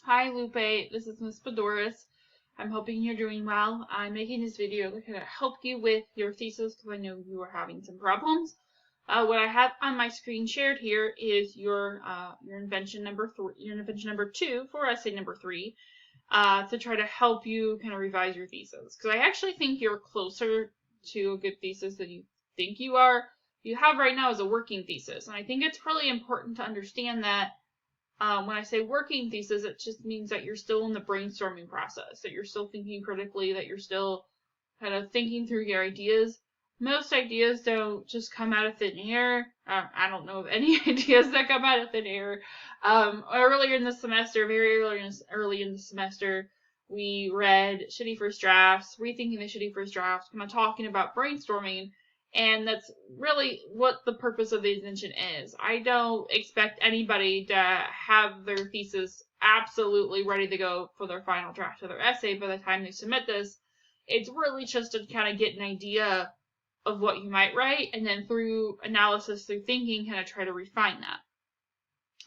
Hi Lupe, this is Miss Bedoris. I'm hoping you're doing well. I'm making this video to kind of help you with your thesis because I know you are having some problems. What I have on my screen shared here is your invention number 2 for essay number 3 to try to help you kind of revise your thesis. Because I actually think you're closer to a good thesis than you think you are. You have right now is a working thesis, and I think it's really important to understand that. When I say working thesis, it just means that you're still in the brainstorming process, that you're still thinking critically, that you're still kind of thinking through your ideas. Most ideas don't just come out of thin air. I don't know of any ideas that come out of thin air. Earlier in the semester, very early in the semester, we read Shitty First Drafts, Rethinking the Shitty First Drafts, kind of talking about brainstorming. And that's really what the purpose of the invention is. I don't expect anybody to have their thesis absolutely ready to go for their final draft of their essay by the time they submit this. It's really just to kind of get an idea of what you might write, and then through analysis, through thinking, kind of try to refine that.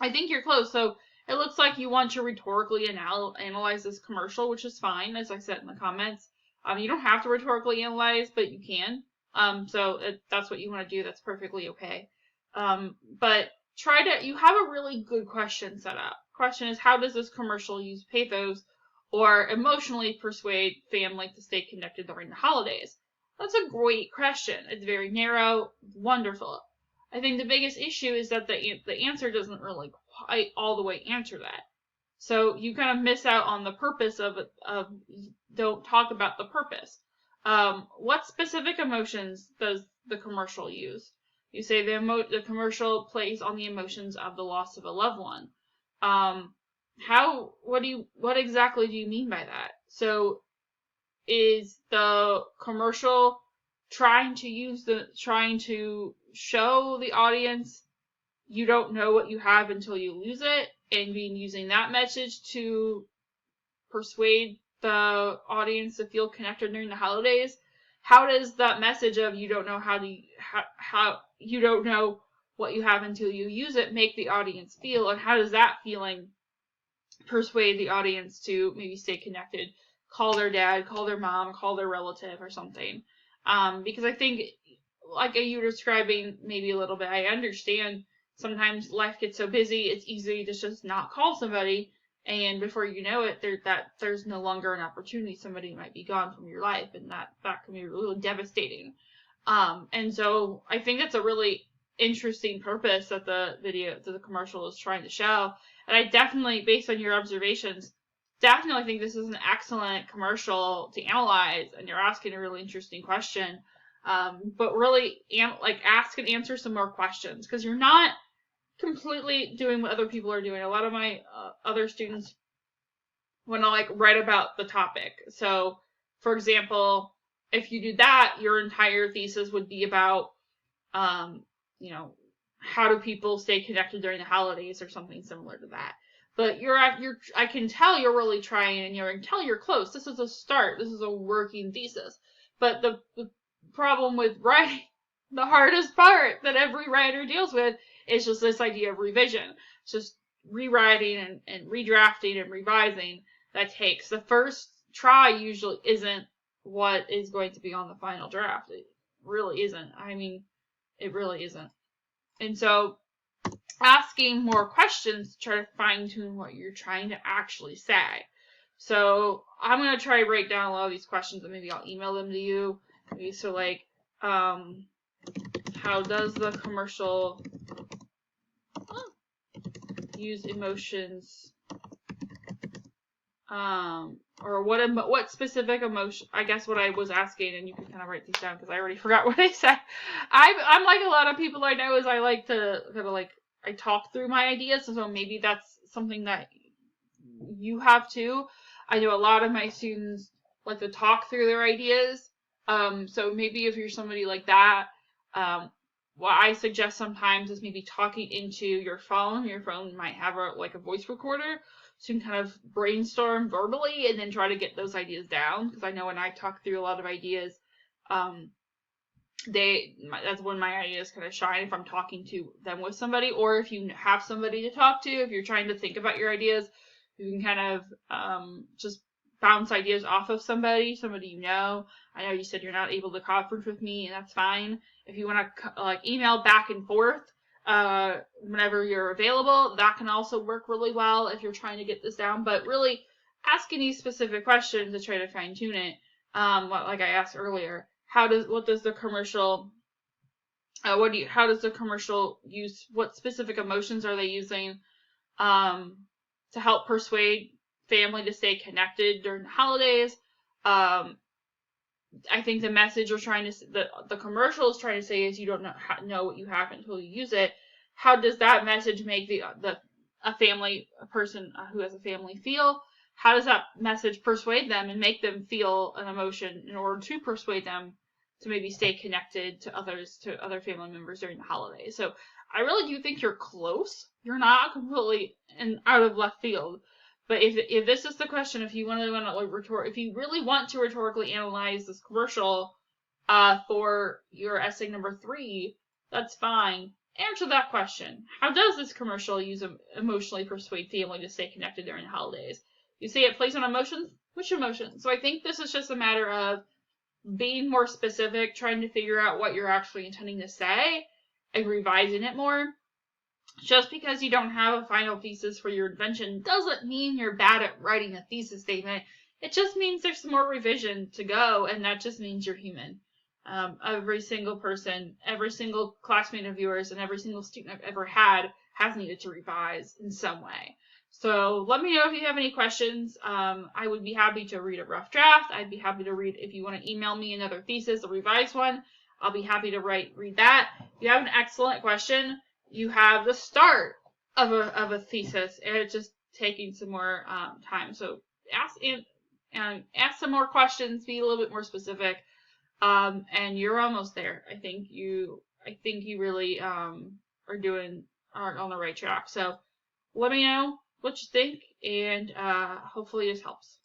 I think you're close. So it looks like you want to rhetorically analyze this commercial, which is fine, as I said in the comments. You don't have to rhetorically analyze, but you can. So if that's what you want to do, that's perfectly okay. But you have a really good question set up. Question is, how does this commercial use pathos or emotionally persuade family to stay connected during the holidays? That's a great question. It's very narrow, wonderful. I think the biggest issue is that the answer doesn't really quite all the way answer that. So you kind of miss out on the purpose of don't talk about the purpose. What specific emotions does the commercial use? You say the commercial plays on the emotions of the loss of a loved one. What exactly do you mean by that? So is the commercial trying to show the audience you don't know what you have until you lose it, and using that message to persuade the audience to feel connected during the holidays? How does that message of you don't know how you don't know what you have until you use it make the audience feel, and how does that feeling persuade the audience to maybe stay connected, call their dad, call their mom, call their relative or something? Because I think, like you were describing maybe a little bit, I understand sometimes life gets so busy, it's easy to just not call somebody, and before you know it, there's no longer an opportunity. Somebody might be gone from your life, and that can be really devastating. And so I think that's a really interesting purpose that the commercial is trying to show. And I definitely, based on your observations, definitely think this is an excellent commercial to analyze, and you're asking a really interesting question. But really, ask and answer some more questions, because you're not completely doing what other people are doing. A lot of my other students want to write about the topic. So, for example, if you do that, your entire thesis would be about, how do people stay connected during the holidays or something similar to that. But I can tell you're really trying, and you can tell you're close. This is a start. This is a working thesis. But the problem with writing, the hardest part that every writer deals with, is just this idea of revision. It's just rewriting and redrafting and revising that takes. The first try usually isn't what is going to be on the final draft. It really isn't. I mean, it really isn't. And so asking more questions to try to fine-tune what you're trying to actually say. So I'm going to try to write down a lot of these questions, and maybe I'll email them to you. Maybe so how does the commercial use emotions, or what specific emotion? I guess what I was asking, and you can kind of write these down because I already forgot what I said. I'm like a lot of people I know, is I like to kind of I talk through my ideas, so maybe that's something that you have too. I know a lot of my students like to talk through their ideas. So maybe if you're somebody like that, what I suggest sometimes is maybe talking into your phone. Your phone might have a voice recorder, so you can kind of brainstorm verbally and then try to get those ideas down. Because I know when I talk through a lot of ideas, that's when my ideas kind of shine, if I'm talking to them with somebody, or if you have somebody to talk to. If you're trying to think about your ideas, You can kind of just bounce ideas off of somebody you know. I know you said you're not able to conference with me, and that's fine. If you want to like email back and forth whenever you're available, that can also work really well if you're trying to get this down. But really, asking these specific questions to try to fine tune it. Like I asked earlier, how does the commercial use, what specific emotions are they using to help persuade family to stay connected during the holidays? I think the message we're trying to, the commercial is trying to say is you don't know what you have until you use it. How does that message make a person who has a family feel? How does that message persuade them and make them feel an emotion in order to persuade them to maybe stay connected to other family members during the holidays? So I really do think you're close. You're not completely out of left field. But if this is the question, if you really want to rhetorically analyze this commercial for your essay number 3, that's fine. Answer that question. How does this commercial emotionally persuade family to stay connected during the holidays? You say it plays on emotions? Which emotions? So I think this is just a matter of being more specific, trying to figure out what you're actually intending to say, and revising it more. Just because you don't have a final thesis for your invention doesn't mean you're bad at writing a thesis statement. It just means there's some more revision to go, and that just means you're human. Every single person, every single classmate of yours, and every single student I've ever had has needed to revise in some way. So let me know if you have any questions. I would be happy to read a rough draft. I'd be happy to read, if you want to email me another thesis, a revised one, I'll be happy to read that. If you have an excellent question, you have the start of a thesis, and it's just taking some more time. So ask some more questions, be a little bit more specific, and you're almost there. I think you really are on the right track. So let me know what you think, and hopefully this helps.